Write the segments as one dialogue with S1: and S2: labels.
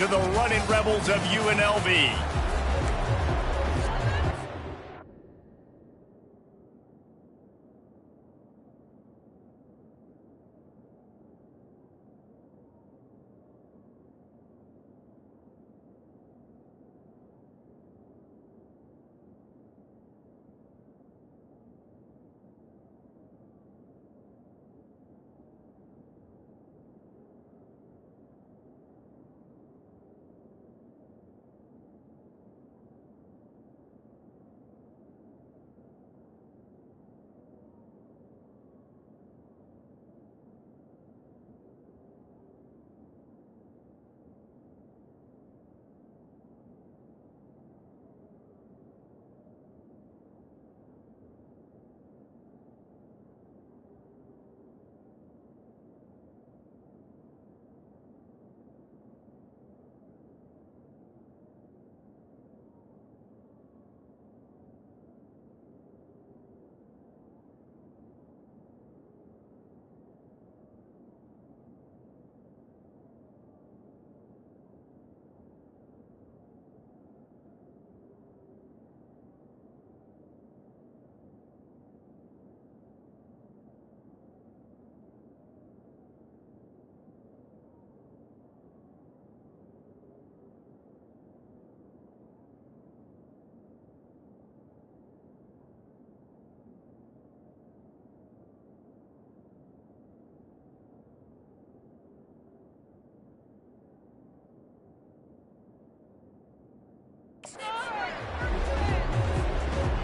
S1: To the running Rebels of UNLV.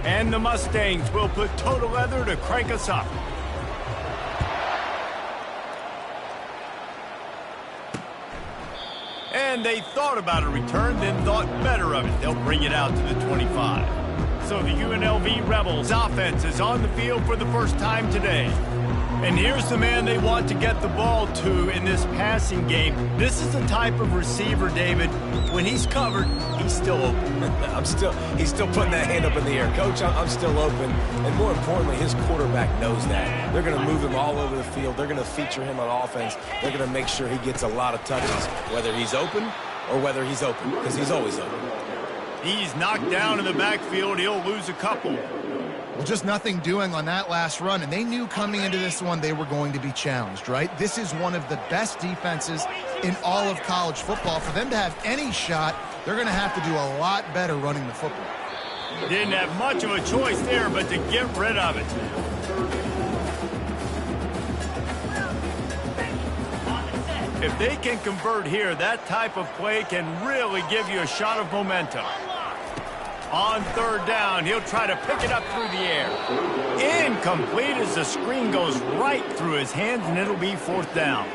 S1: And the Mustangs will put total leather to crank us up. And they thought about a return, then thought better of it. They'll bring it out to the 25. So the UNLV Rebels offense is on the field for the first time today. And here's the man they want to get the ball to in this passing game. This is the type of receiver, David, when he's covered, he's still open.
S2: He's still putting that hand up in the air. Coach, I'm still open. And more importantly, his quarterback knows that. They're going to move him all over the field. They're going to feature him on offense. They're going to make sure he gets a lot of touches, whether he's open or whether he's open, because he's always open.
S1: He's knocked down in the backfield. He'll lose a couple.
S3: Well, just nothing doing on that last run, and they knew coming into this one they were going to be challenged, right? This is one of the best defenses in all of college football. For them to have any shot, they're going to have to do a lot better running the football.
S1: Didn't have much of a choice there, but to get rid of it. If they can convert here, that type of play can really give you a shot of momentum. On third down, he'll try to pick it up through the air. Incomplete as the screen goes right through his hands, and it'll be fourth down.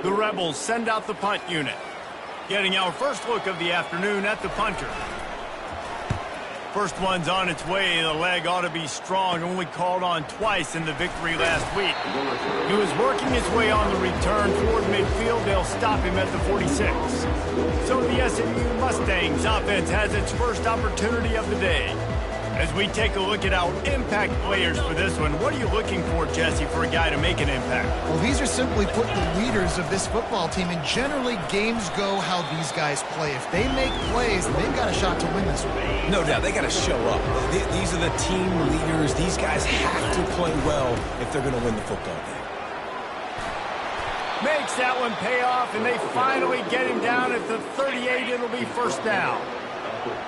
S1: The Rebels send out the punt unit. Getting our first look of the afternoon at the punter. First one's on its way. The leg ought to be strong. Only called on twice in the victory last week. He was working his way on the return toward midfield. They'll stop him at the 46. So the SMU Mustangs offense has its first opportunity of the day. As we take a look at our impact players for this one, what are you looking for, Jesse, for a guy to make an impact?
S3: Well, these are simply put the leaders of this football team, and generally games go how these guys play. If they make plays, they've got a shot to win this one.
S2: No doubt, they got to show up. These are the team leaders. These guys have to play well if they're going to win the football game.
S1: Makes that one pay off, and they finally get him down at the 38. It'll be first down.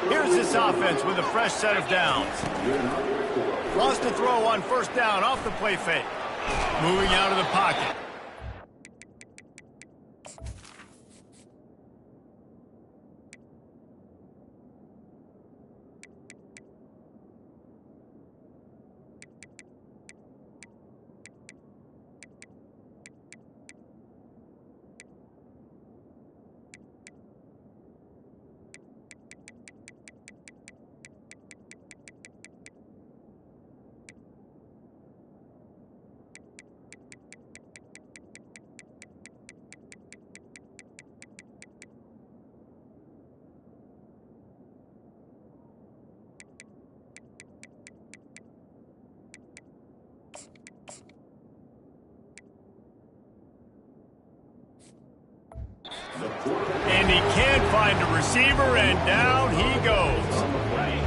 S1: Here's this offense with a fresh set of downs. Lost a throw on first down off the play fake. Moving out of the pocket. And he can't find a receiver, and down he goes.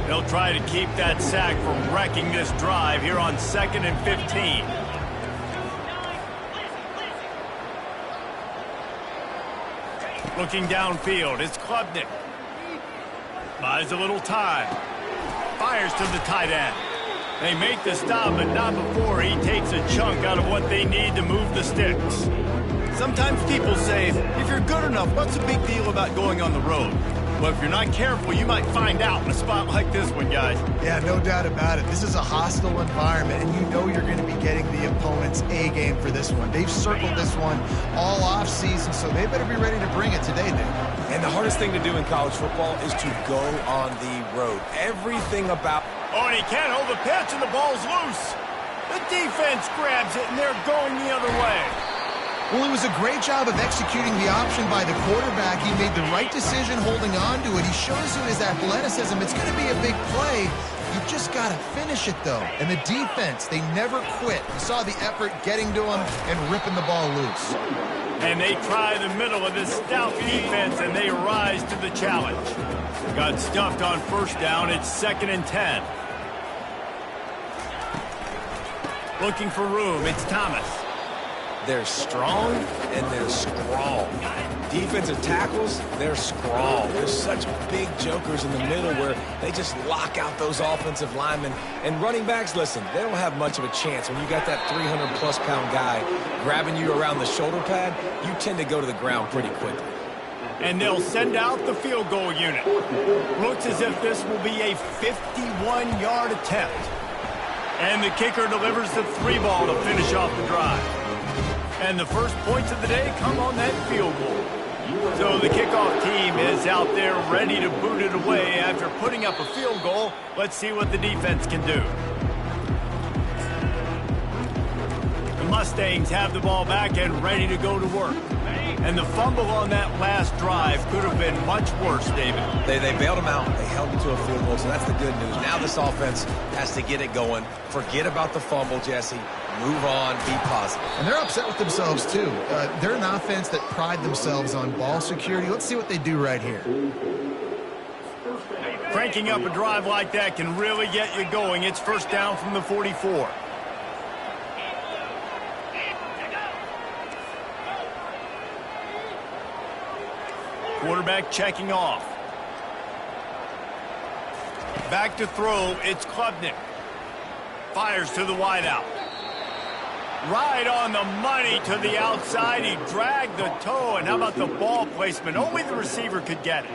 S1: They'll try to keep that sack from wrecking this drive here on 2nd and 15. Looking downfield, it's Klubnik. Buys a little time. Fires to the tight end. They make the stop, but not before he takes a chunk out of what they need to move the sticks. Sometimes people say, if you're good enough, what's the big deal about going on the road? Well, if you're not careful, you might find out in a spot like this one, guys.
S3: Yeah, no doubt about it. This is a hostile environment, and you know you're going to be getting the opponent's A-game for this one. They've circled this one all off-season, so they better be ready to bring it today, Dave.
S2: And the hardest thing to do in college football is to go on the road. Everything about...
S1: Oh, and he can't hold the pitch, and the ball's loose. The defense grabs it, and they're going the other way.
S3: Well, it was a great job of executing the option by the quarterback. He made the right decision holding on to it. He shows you his athleticism. It's going to be a big play. You just got to finish it, though. And the defense, they never quit. You saw the effort getting to him and ripping the ball loose.
S1: And they try the middle of this stout defense, and they rise to the challenge. Got stuffed on first down. It's 2nd and 10. Looking for room. It's Thomas.
S2: They're strong and they're scrawl. Defensive tackles, they're scrawl. There's such big jokers in the middle where they just lock out those offensive linemen. And running backs, listen, they don't have much of a chance. When you got that 300-plus pound guy grabbing you around the shoulder pad, you tend to go to the ground pretty quickly.
S1: And they'll send out the field goal unit. Looks as if this will be a 51-yard attempt. And the kicker delivers the 3-ball to finish off the drive. And the first points of the day come on that field goal. So the kickoff team is out there ready to boot it away after putting up a field goal. Let's see what the defense can do. The Mustangs have the ball back and ready to go to work. And the fumble on that last drive could have been much worse, David.
S2: They bailed him out. They held him to a field goal, so that's the good news. Now this offense has to get it going. Forget about the fumble, Jesse. Move on, be positive.
S3: And they're upset with themselves, too. They're an offense that pride themselves on ball security. Let's see what they do right here.
S1: Cranking up a drive like that can really get you going. It's first down from the 44. Quarterback checking off. Back to throw, it's Klubnik. Fires to the wideout. Right on the money to the outside. He dragged the toe, and how about the ball placement? Only the receiver could get it.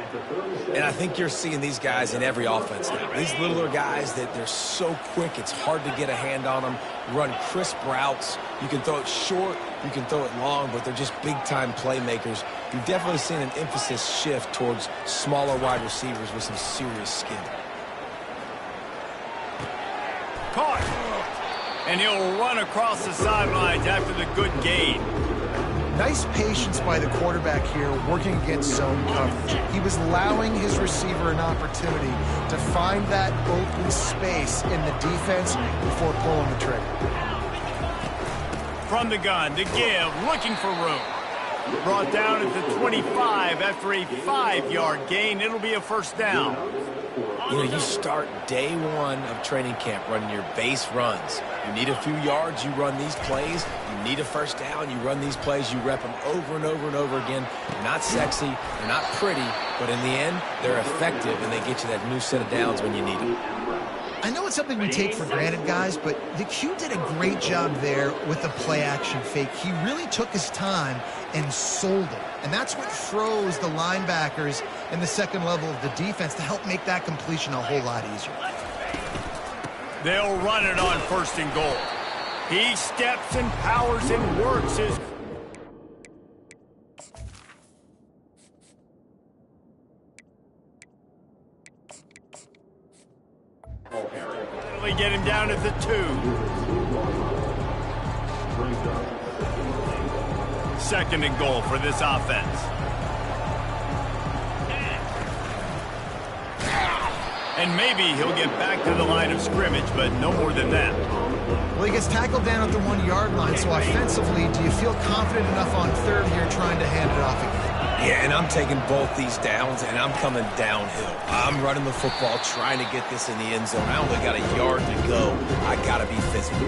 S2: And I think you're seeing these guys in every offense now. These littler guys that they're so quick, it's hard to get a hand on them. Run crisp routes. You can throw it short, you can throw it long, but they're just big-time playmakers. You've definitely seen an emphasis shift towards smaller wide receivers with some serious skill.
S1: Caught. And he'll run across the sidelines after the good gain.
S3: Nice patience by the quarterback here working against zone coverage. He was allowing his receiver an opportunity to find that open space in the defense before pulling the trigger.
S1: From the gun to give, looking for room. Brought down at the 25 after a 5-yard gain. It'll be a first down.
S2: You know, you start day one of training camp running your base runs. You need a few yards, you run these plays. You need a first down, you run these plays. You rep them over and over and over again. They're not sexy, they're not pretty, but in the end, they're effective, and they get you that new set of downs when you need them.
S3: I know it's something we take for granted, guys, but the Q did a great job there with the play-action fake. He really took his time and sold it. And that's what froze the linebackers in the second level of the defense to help make that completion a whole lot easier.
S1: They'll run it on first and goal. He steps and powers and works his... Get him down at the 2. Second and goal for this offense. And maybe he'll get back to the line of scrimmage, but no more than that.
S3: Well, he gets tackled down at the 1-yard line, so offensively, do you feel confident enough on third here trying to hand it off again?
S2: Yeah, and I'm taking both these downs, and I'm coming downhill. I'm running the football, trying to get this in the end zone. I only got a yard to go. I got to be physical.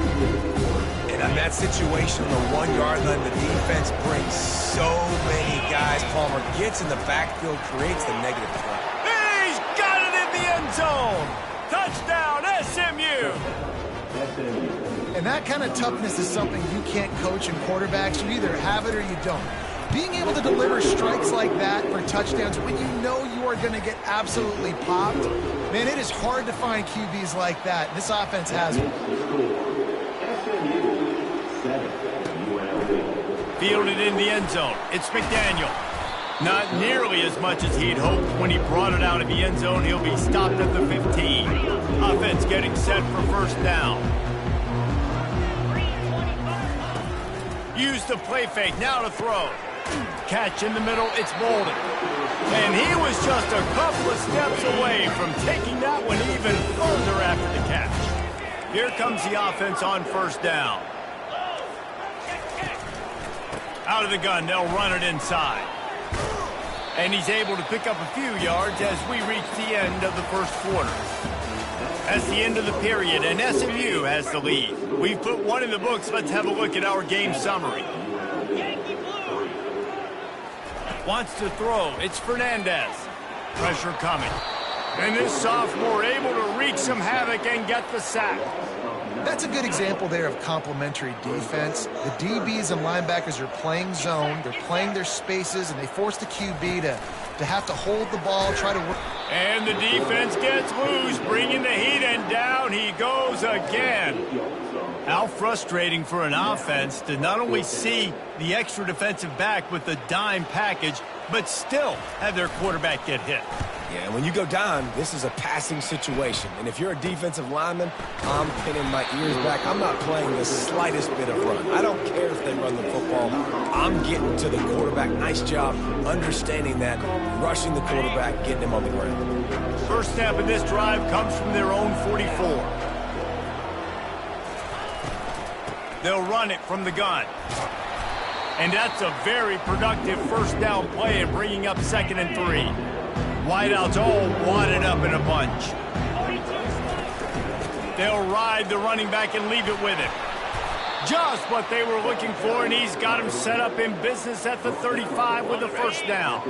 S2: And in that situation, on the 1 yard line, the defense brings so many guys. Palmer gets in the backfield, creates the negative play.
S1: He's got it in the end zone. Touchdown, SMU.
S3: And that kind of toughness is something you can't coach in quarterbacks. You either have it or you don't. Being able to deliver strikes like that for touchdowns when you know you are going to get absolutely popped, man, it is hard to find QBs like that. This offense has one.
S1: Fielded in the end zone. It's McDaniel. Not nearly as much as he'd hoped when he brought it out of the end zone. He'll be stopped at the 15. Offense getting set for first down. Use the play fake. Now to throw. Catch in the middle. It's Bolden. And he was just a couple of steps away from taking that one even further after the catch. Here comes the offense on first down. Out of the gun. They'll run it inside. And he's able to pick up a few yards as we reach the end of the first quarter. That's the end of the period, and SMU has the lead. We've put one in the books. Let's have a look at our game summary. Wants to throw. It's Fernandez. Pressure coming. And this sophomore able to wreak some havoc and get the sack.
S3: That's a good example there of complementary defense. The DBs and linebackers are playing zone. They're playing their spaces, and they force the QB to have to hold the ball, try to work.
S1: And the defense gets loose, bringing the heat, and down he goes again. How frustrating for an offense to not only see the extra defensive back with the dime package, but still have their quarterback get hit.
S2: Yeah, when you go down, this is a passing situation. And if you're a defensive lineman, I'm pinning my ears back. I'm not playing the slightest bit of run. I don't care if they run the football. I'm getting to the quarterback. Nice job understanding that, rushing the quarterback, getting him on the ground.
S1: First snap of this drive comes from their own 44. They'll run it from the gun. And that's a very productive first down play and bringing up 2nd and 3. Wideouts all wadded up in a bunch. They'll ride the running back and leave it with him. Just what they were looking for, and he's got him set up in business at the 35 with a first down.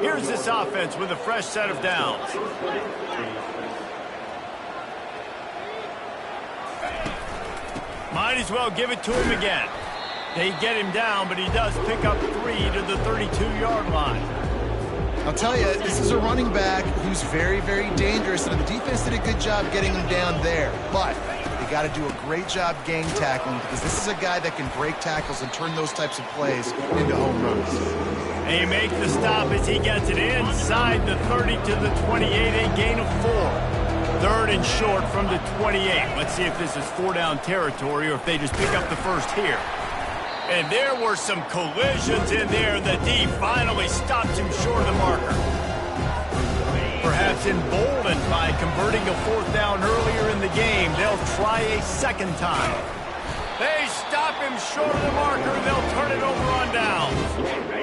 S1: Here's this offense with a fresh set of downs. Might as well give it to him again. They get him down, but he does pick up 3 to the 32-yard line.
S3: I'll tell you, this is a running back who's very, very dangerous, and the defense did a good job getting him down there. But they got to do a great job gang tackling, because this is a guy that can break tackles and turn those types of plays into home runs.
S1: They make the stop as he gets it inside the 30 to the 28, a gain of 4. 3rd and short from the 28. Let's see if this is 4-down territory or if they just pick up the first here. And there were some collisions in there. The D finally stops him short of the marker. Perhaps emboldened by converting a 4th down earlier in the game, they'll try a 2nd time. They stop him short of the marker, and they'll turn it over on downs.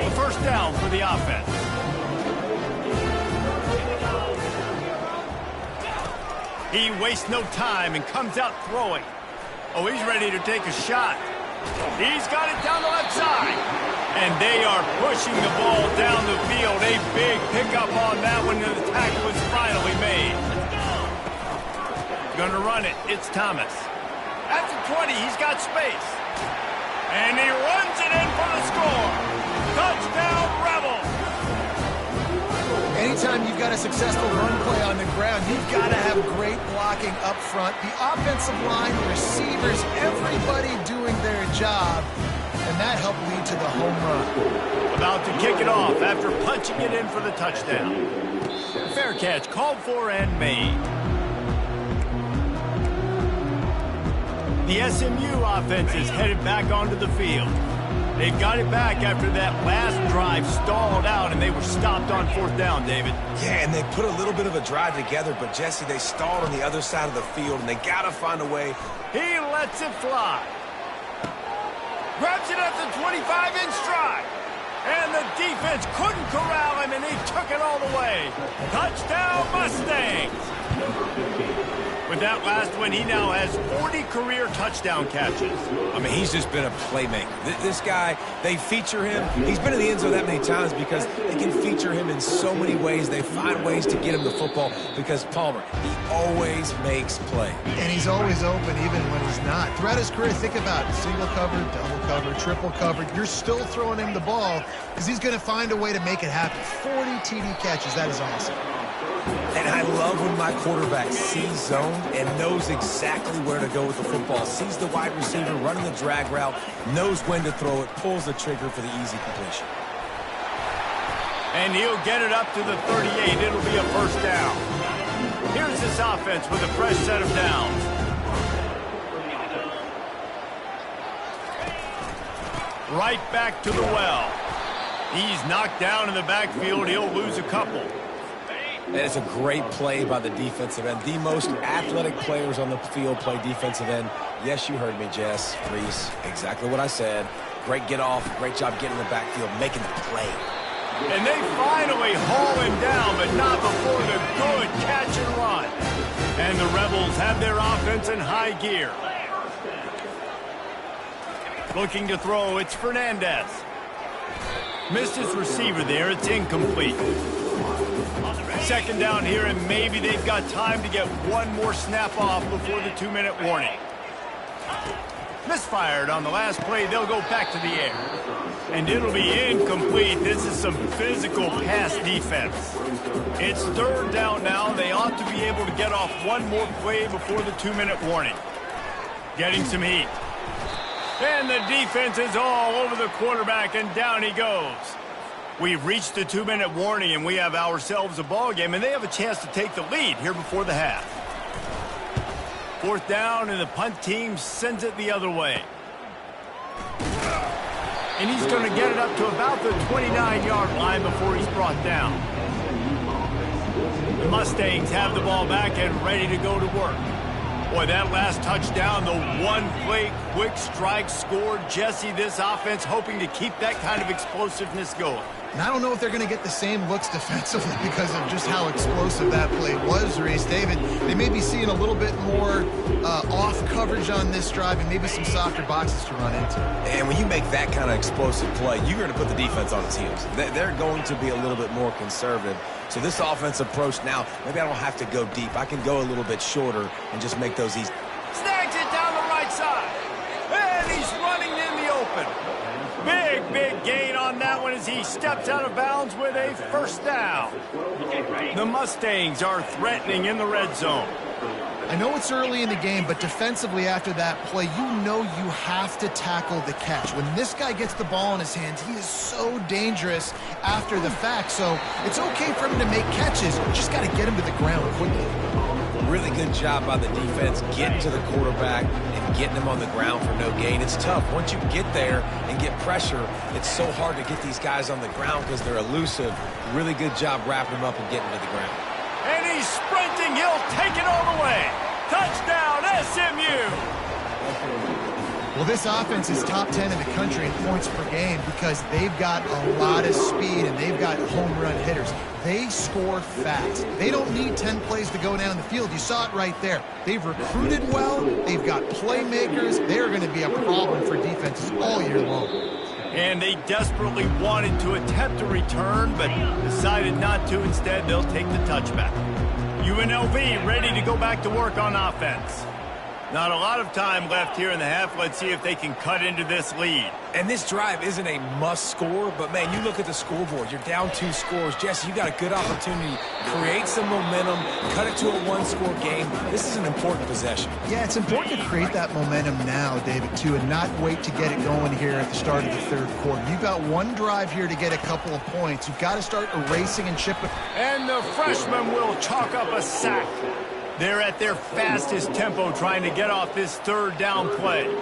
S1: A first down for the offense. He wastes no time and comes out throwing. Oh, he's ready to take a shot. He's got it down the left side. And they are pushing the ball down the field. A big pickup on that one, and the tackle was finally made. Gonna run it. It's Thomas. At the 20, he's got space. And he runs it in for the score. Touchdown, Rebels.
S3: Anytime you've got a successful run play on the ground, you've got to have great blocking up front. The offensive line, receivers, everybody doing their job, and that helped lead to the home run.
S1: About to kick it off after punching it in for the touchdown. Fair catch called for and made. The SMU offense is headed back onto the field. They've got it back after that last drive stalled out, and they were stopped on 4th down, David.
S2: Yeah, and they put a little bit of a drive together, but, Jesse, they stalled on the other side of the field, and they got to find a way.
S1: He lets it fly. Grabs it at the 25 in stride. And the defense couldn't corral him, and he took it all the way. Touchdown, Mustangs! With that last one, he now has 40 career touchdown catches.
S2: I mean, he's just been a playmaker. This guy, they feature him. He's been in the end zone that many times because they can feature him in so many ways. They find ways to get him the football because Palmer, he always makes play.
S3: And he's always open even when he's not. Throughout his career, think about it. Single cover, double cover, triple cover. You're still throwing him the ball because he's going to find a way to make it happen. 40 TD catches. That is awesome.
S2: And I love when my quarterback sees zone and knows exactly where to go with the football. Sees the wide receiver running the drag route, knows when to throw it, pulls the trigger for the easy completion.
S1: And he'll get it up to the 38. It'll be a first down. Here's this offense with a fresh set of downs. Right back to the well. He's knocked down in the backfield. He'll lose a couple.
S2: And it's a great play by the defensive end. The most athletic players on the field play defensive end. Yes, you heard me, Jess, Reese. Exactly what I said. Great get off. Great job getting in the backfield, making the play.
S1: And they finally haul him down, but not before the good catch and run. And the Rebels have their offense in high gear. Looking to throw, it's Fernandez. Missed his receiver there. It's incomplete. Second down here, and maybe they've got time to get one more snap off before the 2-minute warning. Misfired on the last play. They'll go back to the air. And it'll be incomplete. This is some physical pass defense. It's third down now. They ought to be able to get off one more play before the 2-minute warning. Getting some heat. And the defense is all over the quarterback, and down he goes. We've reached the 2-minute warning, and we have ourselves a ball game, and they have a chance to take the lead here before the half. Fourth down, and the punt team sends it the other way. And he's going to get it up to about the 29-yard line before he's brought down. The Mustangs have the ball back and ready to go to work. Boy, that last touchdown, the one-play quick strike scored. Jesse, this offense hoping to keep that kind of explosiveness going.
S3: And I don't know if they're going to get the same looks defensively because of just how explosive that play was, Reese. David, they may be seeing a little bit more off coverage on this drive and maybe some softer boxes to run into.
S2: And when you make that kind of explosive play, you're going to put the defense on its heels. They're going to be a little bit more conservative. So this offense approach now, maybe I don't have to go deep. I can go a little bit shorter and just make those easy.
S1: Snags it down the right side. And he's running in the open. Big gain on that one as he steps out of bounds with a first down. The Mustangs are threatening in the red zone.
S3: I know it's early in the game, but defensively after that play, you know you have to tackle the catch. When this guy gets the ball in his hands, he is so dangerous after the fact. So it's okay for him to make catches. You just got to get him to the ground quickly.
S2: Really good job by the defense getting to the quarterback and getting him on the ground for no gain. It's tough. Once you get there and get pressure, it's so hard to get these guys on the ground because they're elusive. Really good job wrapping them up and getting to the ground.
S1: And he's sprinting. He'll take it all the way. Touchdown, SMU.
S3: Well, this offense is top 10 in the country in points per game because they've got a lot of speed and they've got home run hitters. They score fast. They don't need 10 plays to go down the field. You saw it right there. They've recruited well. They've got playmakers. They're going to be a problem for defenses all year long.
S1: And they desperately wanted to attempt a return, but decided not to. Instead, they'll take the touchback. UNLV ready to go back to work on offense. Not a lot of time left here in the half. Let's see if they can cut into this lead.
S2: And this drive isn't a must score, but man, you look at the scoreboard. You're down 2 scores. Jesse, you got a good opportunity. Create some momentum. Cut it to a 1-score game. This is an important possession.
S3: Yeah, it's important to create that momentum now, David, too, and not wait to get it going here at the start of the third quarter. You've got one drive here to get a couple of points. You've got to start erasing and chipping.
S1: And the freshman will chalk up a sack. They're at their fastest tempo trying to get off this third down play.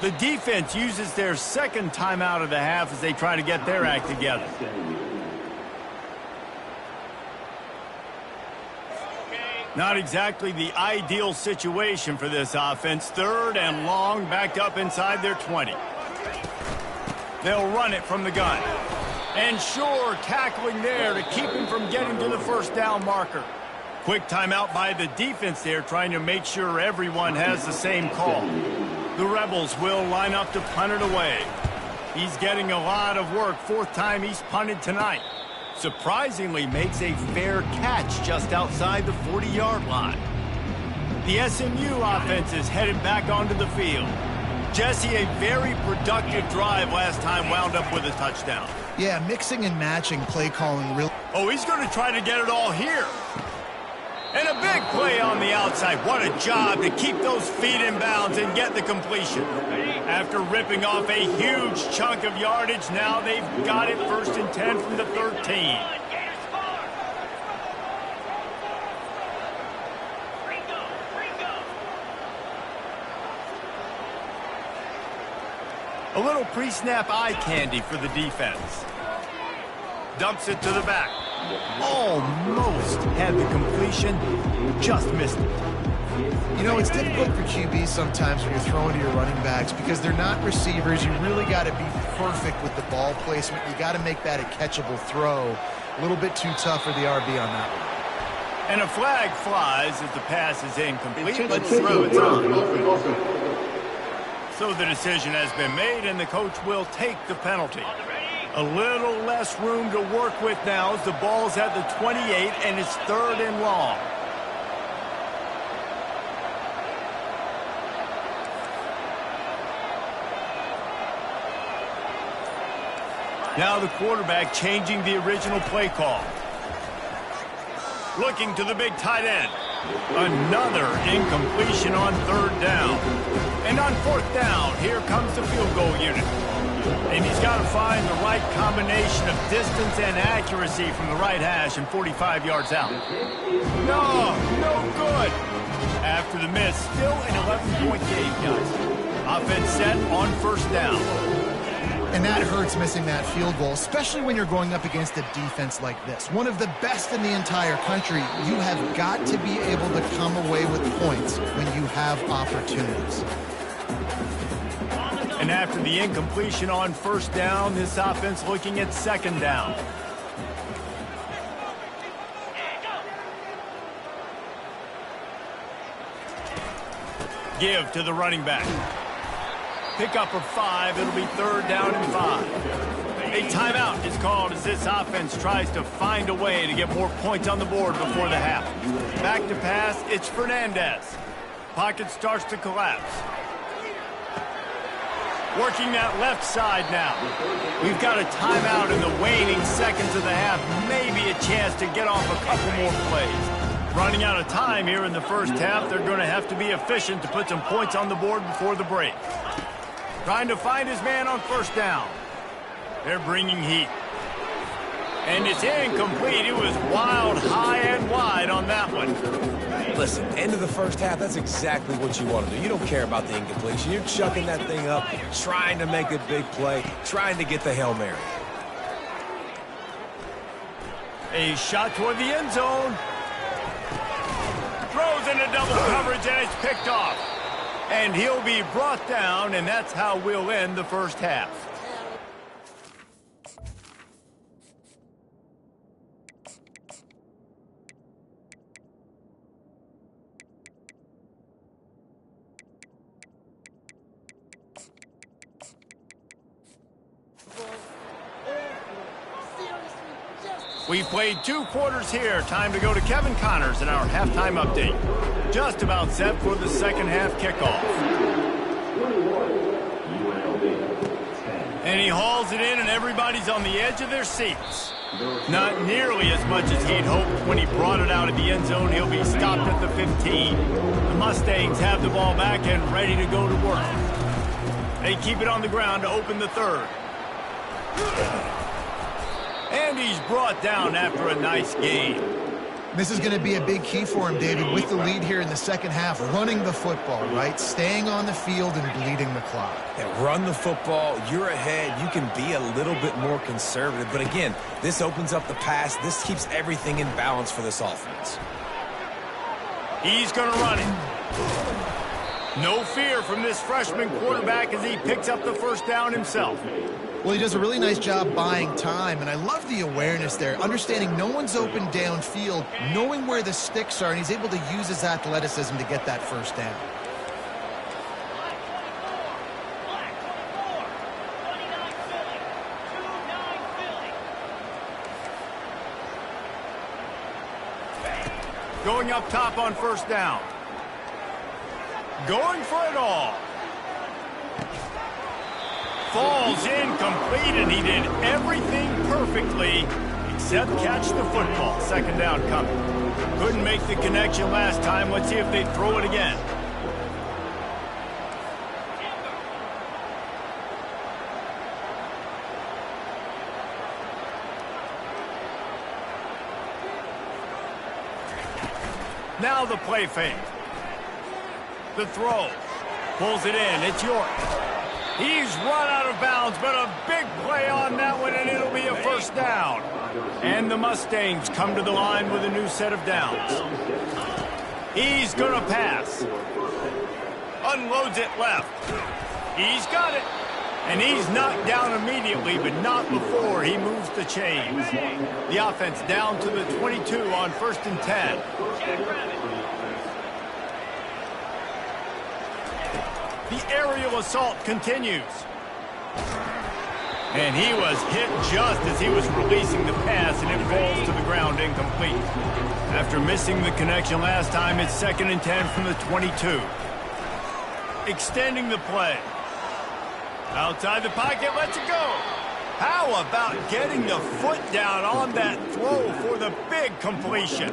S1: The defense uses their second timeout of the half as they try to get their act together. Not exactly the ideal situation for this offense. 3rd and long, backed up inside their 20. They'll run it from the gun. And sure, tackling there to keep him from getting to the first down marker. Quick timeout by the defense there, trying to make sure everyone has the same call. The Rebels will line up to punt it away. He's getting a lot of work. 4th time he's punted tonight. Surprisingly makes a fair catch just outside the 40-yard line. The SMU offense is headed back onto the field. Jesse, a very productive drive last time, wound up with a touchdown.
S3: Yeah, mixing and matching play calling real.
S1: Oh, he's going to try to get it all here. And a big play on the outside. What a job to keep those feet in bounds and get the completion. After ripping off a huge chunk of yardage, now they've got it 1st and 10 from the 13. A little pre-snap eye candy for the defense. Dumps it to the back. Almost had the completion, just missed it.
S3: You know, it's difficult for QBs sometimes when you're throwing to your running backs because they're not receivers. You really got to be perfect with the ball placement. You got to make that a catchable throw. A little bit too tough for the RB on that one.
S1: And a flag flies as the pass is incomplete, but throw it's on. So the decision has been made, and the coach will take the penalty. A little less room to work with now as the ball's at the 28, and it's 3rd and long. Now the quarterback changing the original play call. Looking to the big tight end. Another incompletion on 3rd down. And on 4th down, here comes the field goal unit. And he's got to find the right combination of distance and accuracy from the right hash and 45 yards out. No good. After the miss, still an 11-point game, guys. Offense set on 1st down.
S3: And that hurts missing that field goal, especially when you're going up against a defense like this. One of the best in the entire country. You have got to be able to come away with points when you have opportunities.
S1: And after the incompletion on 1st down, this offense looking at 2nd down. Give to the running back. Pickup of 5. It'll be 3rd down and 5. A timeout is called as this offense tries to find a way to get more points on the board before the half. Back to pass, it's Fernandez. Pocket starts to collapse. Working that left side now. We've got a timeout in the waning seconds of the half. Maybe a chance to get off a couple more plays. Running out of time here in the 1st half. They're going to have to be efficient to put some points on the board before the break. Trying to find his man on 1st down. They're bringing heat. And it's incomplete. It was wild, high and wide on that one.
S2: Listen, end of the 1st half, that's exactly what you want to do. You don't care about the incompletion. You're chucking that thing up, trying to make a big play, trying to get the Hail Mary.
S1: A shot toward the end zone. Throws into double coverage, and it's picked off. And he'll be brought down, and that's how we'll end the 1st half. We played 2 quarters here. Time to go to Kevin Connors in our halftime update. Just about set for the 2nd half kickoff. And he hauls it in, and everybody's on the edge of their seats. Not nearly as much as he'd hoped when he brought it out of the end zone. He'll be stopped at the 15. The Mustangs have the ball back and ready to go to work. They keep it on the ground to open the 3rd. And he's brought down after a nice gain.
S3: This is going to be a big key for him, David, with the lead here in the 2nd half. Running the football, right? Staying on the field and bleeding the clock.
S2: Yeah, run the football. You're ahead. You can be a little bit more conservative. But again, this opens up the pass. This keeps everything in balance for this offense.
S1: He's going to run it. No fear from this freshman quarterback as he picks up the first down himself.
S3: Well, he does a really nice job buying time, and I love the awareness there, understanding no one's open downfield, knowing where the sticks are, and he's able to use his athleticism to get that first down.
S1: Going up top on first down. Going for it all. Falls incomplete, and he did everything perfectly except catch the football. Second down coming. Couldn't make the connection last time. Let's see if they throw it again. Now the play fake. The throw. Pulls it in. It's York. He's run out of bounds, but a big play on that one, and it'll be a first down. And the Mustangs come to the line with a new set of downs. He's going to pass. Unloads it left. He's got it. And he's knocked down immediately, but not before he moves the chains. The offense down to the 22 on 1st and 10. The aerial assault continues. And he was hit just as he was releasing the pass, and it falls to the ground incomplete. After missing the connection last time, it's 2nd and 10 from the 22. Extending the play. Outside the pocket, lets it go. How about getting the foot down on that throw for the big completion?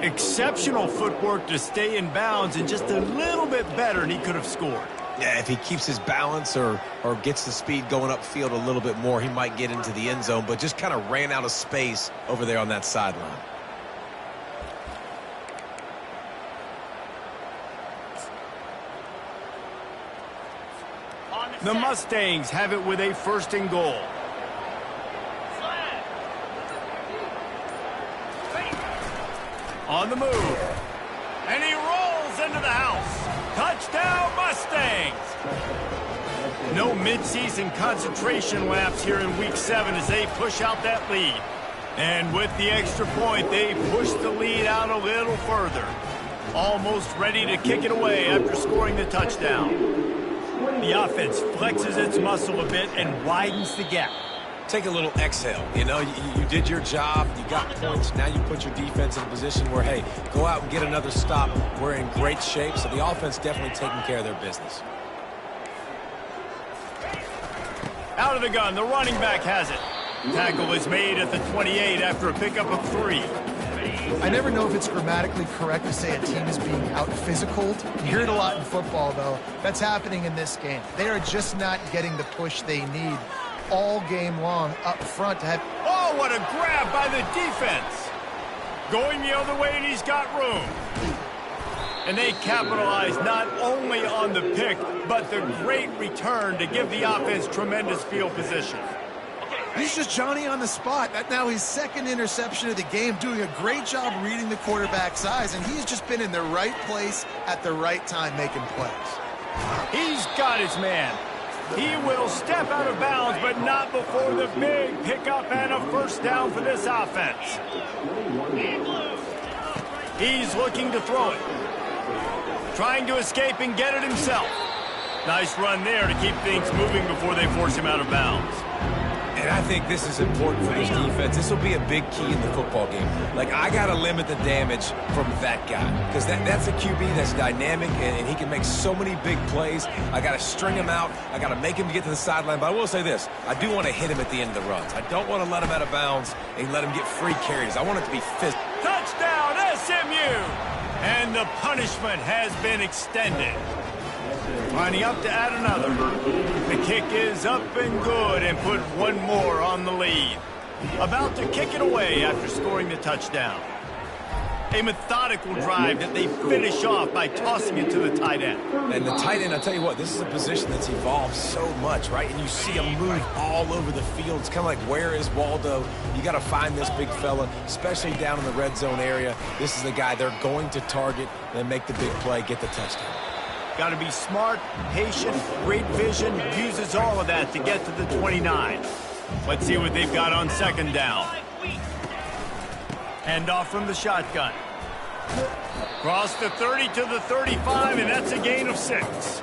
S1: Exceptional footwork to stay in bounds, and just a little bit better, and he could have scored.
S2: Yeah, if he keeps his balance or gets the speed going upfield a little bit more, he might get into the end zone, but just kind of ran out of space over there on that sideline.
S1: The Mustangs have it with a 1st and goal. On the move. And he rolls into the house. Touchdown, Mustangs! No midseason concentration laps here in Week 7 as they push out that lead. And with the extra point, they push the lead out a little further. Almost ready to kick it away after scoring the touchdown. The offense flexes its muscle a bit and widens the gap.
S2: Take a little exhale. You know, you did your job. You got points. Now you put your defense in a position where, hey, go out and get another stop. We're in great shape, so the offense definitely taking care of their business.
S1: Out of the gun, the running back has it. Tackle is made at the 28 after a pickup of 3.
S3: I never know if it's grammatically correct to say a team is being out-physicaled. You hear it a lot in football, though. That's happening in this game. They are just not getting the push they need all game long up front to have...
S1: Oh, what a grab by the defense. Going the other way, and he's got room. And they capitalize not only on the pick, but the great return to give the offense tremendous field position.
S3: He's just Johnny on the spot. That now his 2nd interception of the game, doing a great job reading the quarterback's eyes, and he's just been in the right place at the right time making plays.
S1: He's got his man. He will step out of bounds, but not before the big pickup and a first down for this offense. He's looking to throw it. Trying to escape and get it himself. Nice run there to keep things moving before they force him out of bounds.
S2: And I think this is important for this defense. This will be a big key in the football game. Like, I got to limit the damage from that guy because that's a QB that's dynamic, and he can make so many big plays. I got to string him out. I got to make him get to the sideline. But I will say this. I do want to hit him at the end of the runs. I don't want to let him out of bounds and let him get free carries. I want it to be physical.
S1: Touchdown, SMU! And the punishment has been extended. Lining up to add another. The kick is up and good and put one more on the lead. About to kick it away after scoring the touchdown. A methodical drive that they finish off by tossing it to the tight end.
S2: And the tight end, I'll tell you what, this is a position that's evolved so much, right? And you see him move all over the field. It's kind of like, where is Waldo? You got to find this big fella, especially down in the red zone area. This is the guy they're going to target and make the big play, get the touchdown.
S1: Got to be smart, patient, great vision, uses all of that to get to the 29. Let's see what they've got on second down. Hand off from the shotgun. Cross the 30 to the 35, and that's a gain of 6.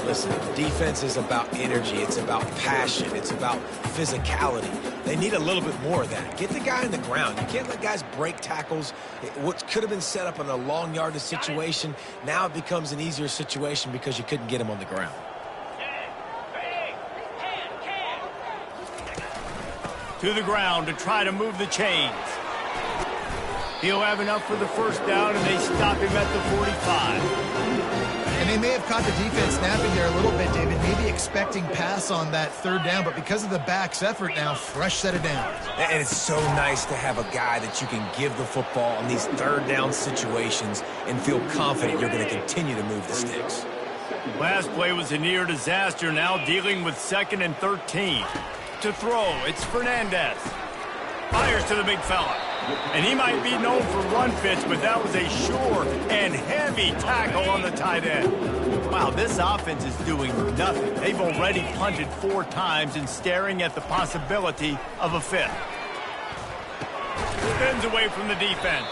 S2: Listen, defense is about energy. It's about passion. It's about physicality. They need a little bit more of that. Get the guy on the ground. You can't let guys break tackles. What could have been set up in a long yardage situation, now it becomes an easier situation because you couldn't get him on the ground.
S1: To the ground to try to move the chains. He'll have enough for the first down, and they stop him at the 45.
S3: And they may have caught the defense snapping there a little bit, David, maybe expecting pass on that third down, but because of the back's effort now, fresh set of downs.
S2: And it's so nice to have a guy that you can give the football in these third down situations and feel confident you're going to continue to move the sticks.
S1: Last play was a near disaster, now dealing with 2nd and 13. To throw, it's Fernandez. Fires to the big fella. And he might be known for run fits, but that was a sure and heavy tackle on the tight end. Wow, this offense is doing nothing. They've already punted 4 times and staring at the possibility of a 5th. Spins away from the defense.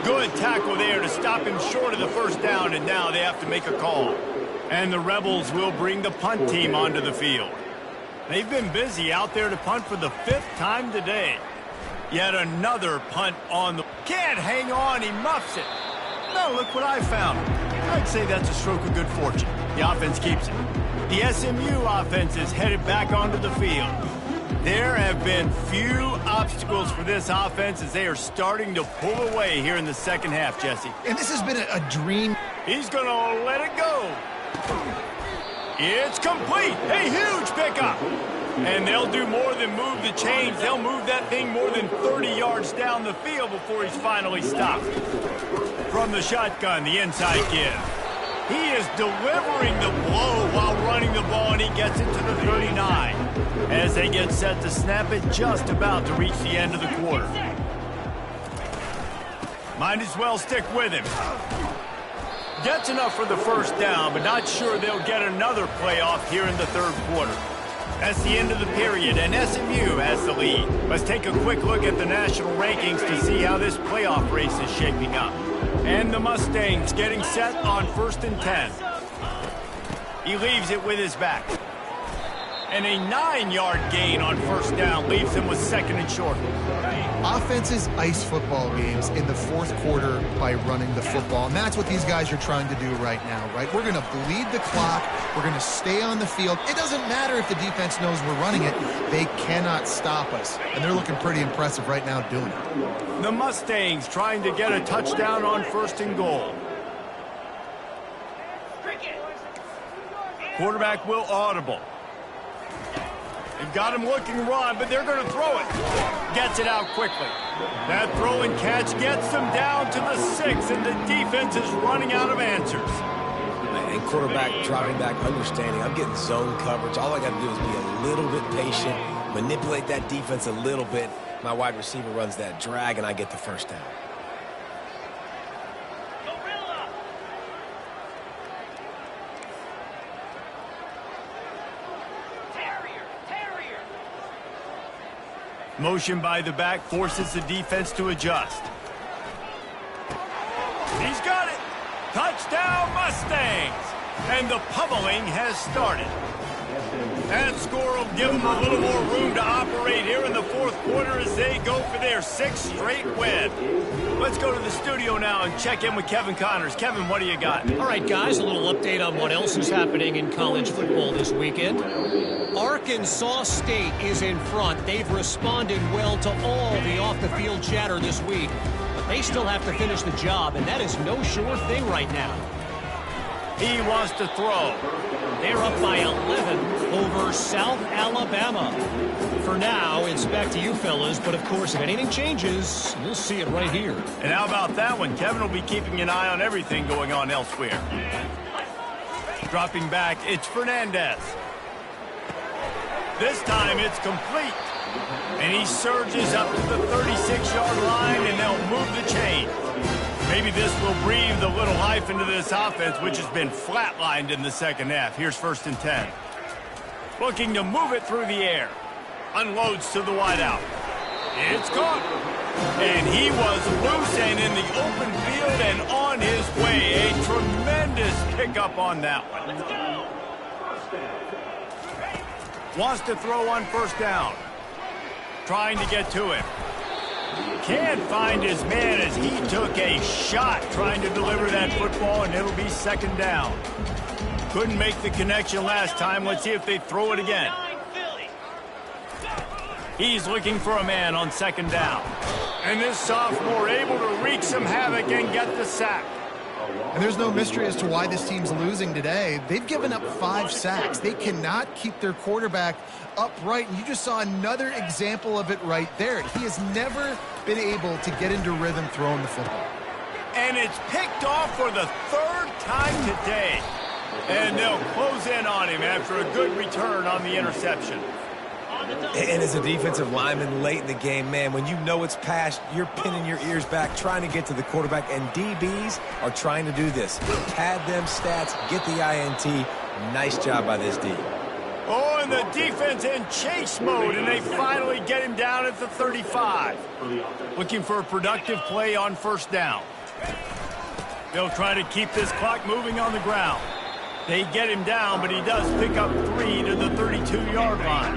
S1: Good tackle there to stop him short of the first down, and now they have to make a call. And the Rebels will bring the punt team onto the field. They've been busy out there to punt for the 5th time today. Yet another punt on the... Can't hang on, he muffs it. No, look what I found. I'd say that's a stroke of good fortune. The offense keeps it. The SMU offense is headed back onto the field. There have been few obstacles for this offense as they are starting to pull away here in the second half, Jesse.
S3: And this has been a dream.
S1: He's going to let it go. It's complete. A huge pickup. And they'll do more than move the chains. They'll move that thing more than 30 yards down the field before he's finally stopped. From the shotgun, the inside give. He is delivering the blow while running the ball, and he gets it to the 39. As they get set to snap it, just about to reach the end of the quarter. Might as well stick with him. Gets enough for the first down, but not sure they'll get another playoff here in the third quarter. That's the end of the period, and SMU has the lead. Let's take a quick look at the national rankings to see how this playoff race is shaping up. And the Mustangs getting set on 1st and 10. He leaves it with his back. And a 9-yard gain on first down leaves him with 2nd and short.
S3: Offenses ice football games in the 4th quarter by running the football, and that's what these guys are trying to do right now, right? We're going to bleed the clock. We're going to stay on the field. It doesn't matter if the defense knows we're running it. They cannot stop us, and they're looking pretty impressive right now doing it.
S1: The Mustangs trying to get a touchdown on 1st and goal. Quarterback will audible. They've got him looking run, but they're going to throw it. Gets it out quickly. That throw and catch gets them down to the 6, and the defense is running out of answers.
S2: And quarterback driving back, understanding, I'm getting zone coverage. All I got to do is be a little bit patient, manipulate that defense a little bit. My wide receiver runs that drag, and I get the first down.
S1: Motion by the back forces the defense to adjust. He's got it. Touchdown, Mustangs. And the pummeling has started. That score will give them a little more room to operate here in the 4th quarter as they go for their 6th straight win. Let's go to the studio now and check in with Kevin Connors. Kevin, what do you got?
S4: All right, guys, a little update on what else is happening in college football this weekend. Arkansas State is in front. They've responded well to all the off-the-field chatter this week. But they still have to finish the job, and that is no sure thing right now.
S1: He wants to throw.
S4: They're up by 11 over South Alabama. For now, it's back to you fellas, but of course, if anything changes, you'll see it right here.
S1: And how about that one? Kevin will be keeping an eye on everything going on elsewhere. Dropping back, it's Fernandez. This time it's complete. And he surges up to the 36-yard line, and they'll move the chain. Maybe this will breathe a little life into this offense, which has been flatlined in the second half. Here's 1st and 10. Looking to move it through the air. Unloads to the wideout. It's caught. And he was loose and in the open field and on his way. A tremendous pickup on that one. Wants to throw on 1st down. Trying to get to him. Can't find his man as he took a shot trying to deliver that football, and it'll be 2nd down. Couldn't make the connection last time. Let's see if they throw it again. He's looking for a man on 2nd down. And this sophomore able to wreak some havoc and get the sack.
S3: And there's no mystery as to why this team's losing today. They've given up 5 sacks. They cannot keep their quarterback upright, and you just saw another example of it right there. He has never been able to get into rhythm throwing the football.
S1: And it's picked off for the 3rd time today. And they'll close in on him after a good return on the interception.
S2: And as a defensive lineman late in the game, man, when you know it's past, you're pinning your ears back, trying to get to the quarterback, and DBs are trying to do this. Pad them stats, get the INT. Nice job by this D.
S1: Oh, and the defense in chase mode, and they finally get him down at the 35. Looking for a productive play on 1st down. They'll try to keep this clock moving on the ground. They get him down, but he does pick up 3 to the 32-yard line.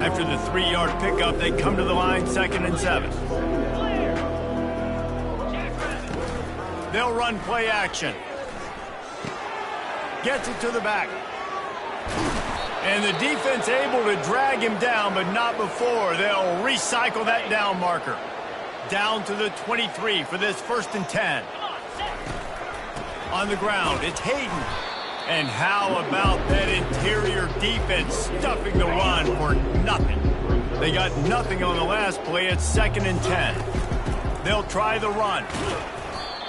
S1: After the 3-yard pickup, they come to the line 2nd and 7. They'll run play action. Gets it to the back. And the defense able to drag him down, but not before. They'll recycle that down marker. Down to the 23 for this 1st and 10. On the ground, it's Hayden. And how about that interior defense stuffing the run for nothing? They got nothing on the last play. It's 2nd and 10. They'll try the run.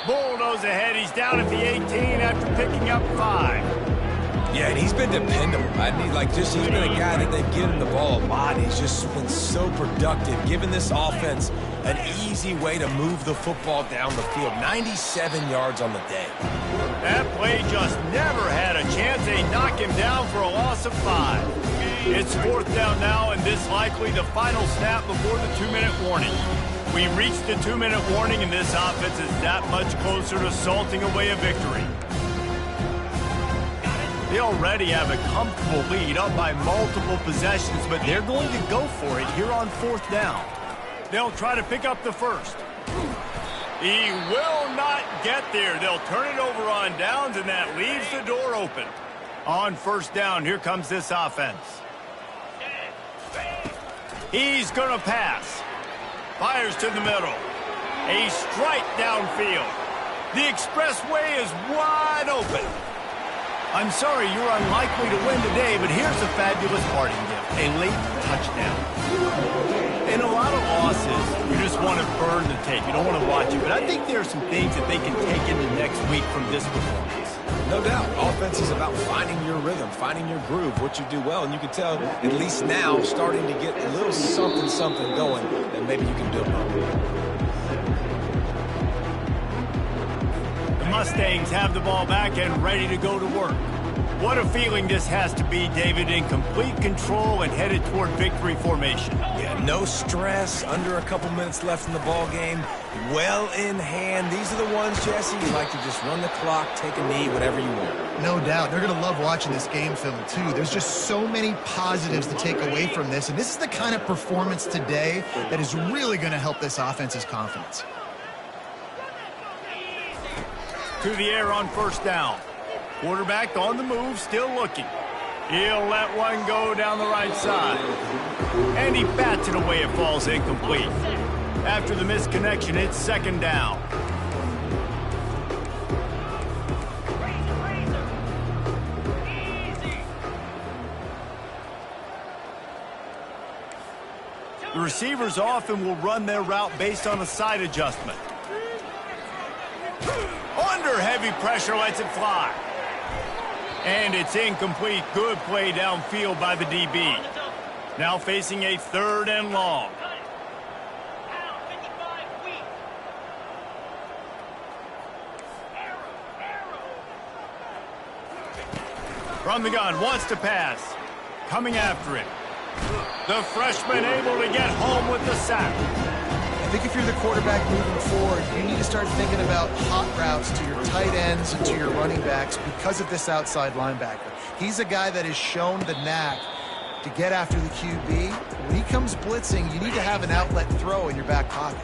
S1: Bulldoze ahead. He's down at the 18 after picking up 5.
S2: Yeah, and he's been dependable. He's been a guy that they've given the ball a lot. He's just been so productive, giving this offense an easy way to move the football down the field. 97 yards on the day.
S1: That play just never had a chance. They knock him down for a loss of 5. It's 4th down now, and this likely the final snap before the 2-minute warning. We reached the 2-minute warning, and this offense is that much closer to salting away a victory. They already have a comfortable lead, up by multiple possessions, but they're going to go for it here on 4th down. They'll try to pick up the 1st. He will not get there. They'll turn it over on downs, and that leaves the door open. On 1st down, here comes this offense. He's going to pass. Fires to the middle. A strike downfield. The expressway is wide open. I'm sorry you're unlikely to win today, but here's a fabulous parting gift. A late touchdown. In a lot of losses, you just want to burn the tape. You don't want to watch it. But I think there are some things that they can take into next week from this performance.
S2: No doubt. Offense is about finding your rhythm, finding your groove, what you do well. And you can tell, at least now, starting to get a little something going that maybe you can build on.
S1: Mustangs have the ball back and ready to go to work. What a feeling this has to be, David, in complete control and headed toward victory formation.
S2: Yeah, no stress, under a couple minutes left in the ball game, well in hand. These are the ones, Jesse, you like to just run the clock, take a knee, whatever you want.
S3: No doubt. They're going to love watching this game film, too. There's just so many positives to take away from this, and this is the kind of performance today that is really going to help this offense's confidence.
S1: To the air on 1st down. Quarterback on the move, still looking. He'll let one go down the right side. And he bats it away. It falls incomplete. After the misconnection, it's 2nd down. The receivers often will run their route based on a side adjustment. Under heavy pressure, lets it fly. And it's incomplete. Good play downfield by the DB. Now facing a 3rd and long. From the gun, wants to pass. Coming after it. The freshman able to get home with the sack.
S3: I think if you're the quarterback moving forward, you need to start thinking about hot routes to your tight ends and to your running backs because of this outside linebacker. He's a guy that has shown the knack to get after the QB. When he comes blitzing, you need to have an outlet throw in your back pocket.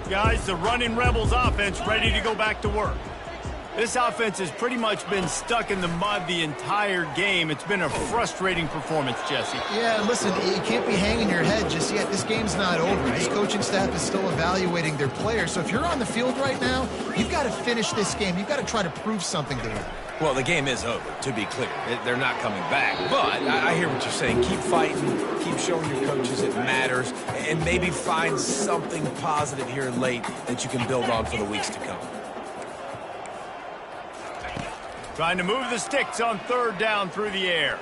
S1: Guys, the running Rebels offense ready to go back to work. This offense has pretty much been stuck in the mud the entire game. It's been a frustrating performance, Jesse.
S3: Yeah, listen, you can't be hanging your head just yet. This game's not over. This coaching staff is still evaluating their players. So if you're on the field right now, you've got to finish this game. You've got to try to prove something to them.
S2: Well, the game is over, to be clear. They're not coming back. But I hear what you're saying. Keep fighting. Keep showing your coaches it matters. And maybe find something positive here late that you can build on for the weeks to come.
S1: Trying to move the sticks on 3rd down through the air.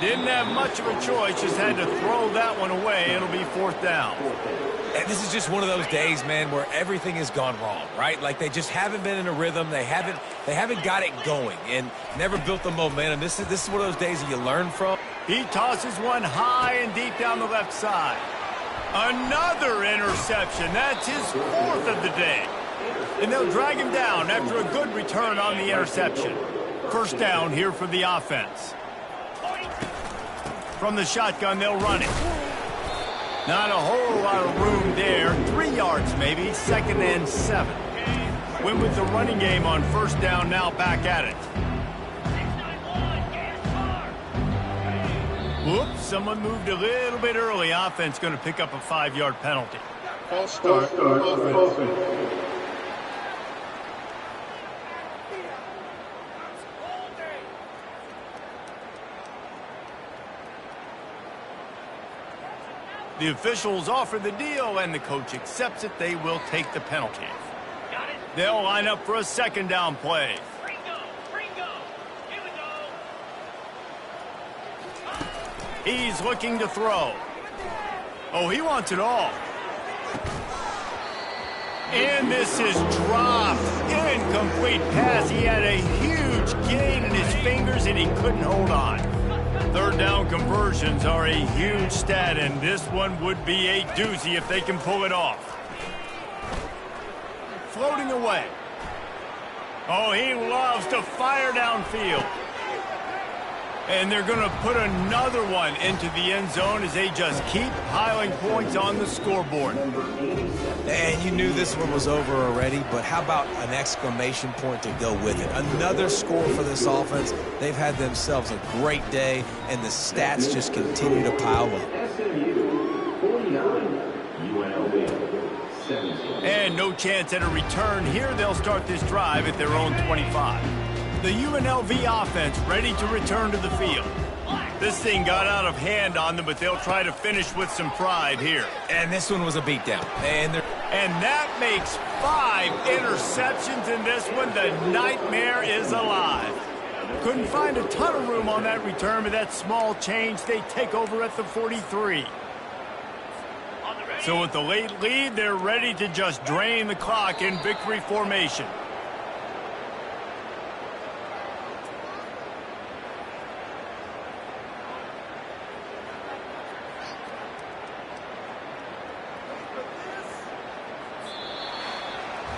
S1: Didn't have much of a choice, just had to throw that one away. It'll be 4th down.
S2: And this is just one of those days, man, where everything has gone wrong, right? Like they just haven't been in a rhythm. They haven't got it going and never built the momentum. This is one of those days that you learn from.
S1: He tosses one high and deep down the left side. Another interception. That's his 4th of the day. And they'll drag him down after a good return on the interception. 1st down here for the offense. From the shotgun, they'll run it. Not a whole lot of room there. 3 yards maybe, 2nd and 7. Went with the running game on 1st down, now back at it. Whoops, someone moved a little bit early. Offense going to pick up a 5-yard penalty.
S5: False start. Offense.
S1: The officials offer the deal, and the coach accepts it. They will take the penalty. They'll line up for a 2nd down play. He's looking to throw. Oh, he wants it all. And this is dropped. Incomplete pass. He had a huge gain in his fingers, and he couldn't hold on. 3rd down conversions are a huge stat, and this one would be a doozy if they can pull it off. Floating away. Oh, he loves to fire downfield. And they're going to put another one into the end zone as they just keep piling points on the scoreboard.
S2: And you knew this one was over already, but how about an exclamation point to go with it? Another score for this offense. They've had themselves a great day, and the stats just continue to pile up.
S5: SMU 49, UNLV 17.
S1: And no chance at a return here. They'll start this drive at their own 25. The UNLV offense ready to return to the field. This thing got out of hand on them, but they'll try to finish with some pride here.
S2: And this one was a beatdown. And
S1: that makes 5 interceptions in this one. The nightmare is alive. Couldn't find a ton of room on that return, but that small change, they take over at the 43. So with the late lead, they're ready to just drain the clock in victory formation.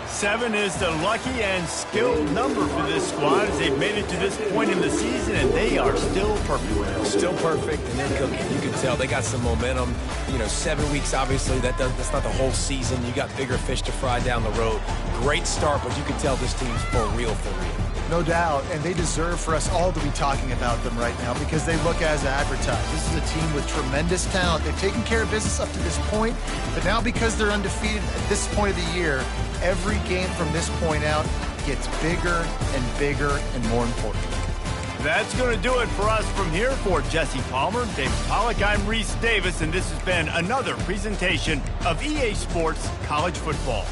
S1: Seven is the lucky and skilled number for this squad as they've made it to this point in the season, and they are still perfect.
S2: Still perfect, and they're cooking. You can tell they got some momentum. You know, 7 weeks, obviously, that's not the whole season. You got bigger fish to fry down the road. Great start, but you can tell this team's for real, for real.
S3: No doubt, and they deserve for us all to be talking about them right now because they look as advertised. This is a team with tremendous talent. They've taken care of business up to this point, but now because they're undefeated at this point of the year, every game from this point out gets bigger and bigger and more important.
S1: That's going to do it for us from here. For Jesse Palmer, David Pollack, I'm Reese Davis, and this has been another presentation of EA Sports College Football.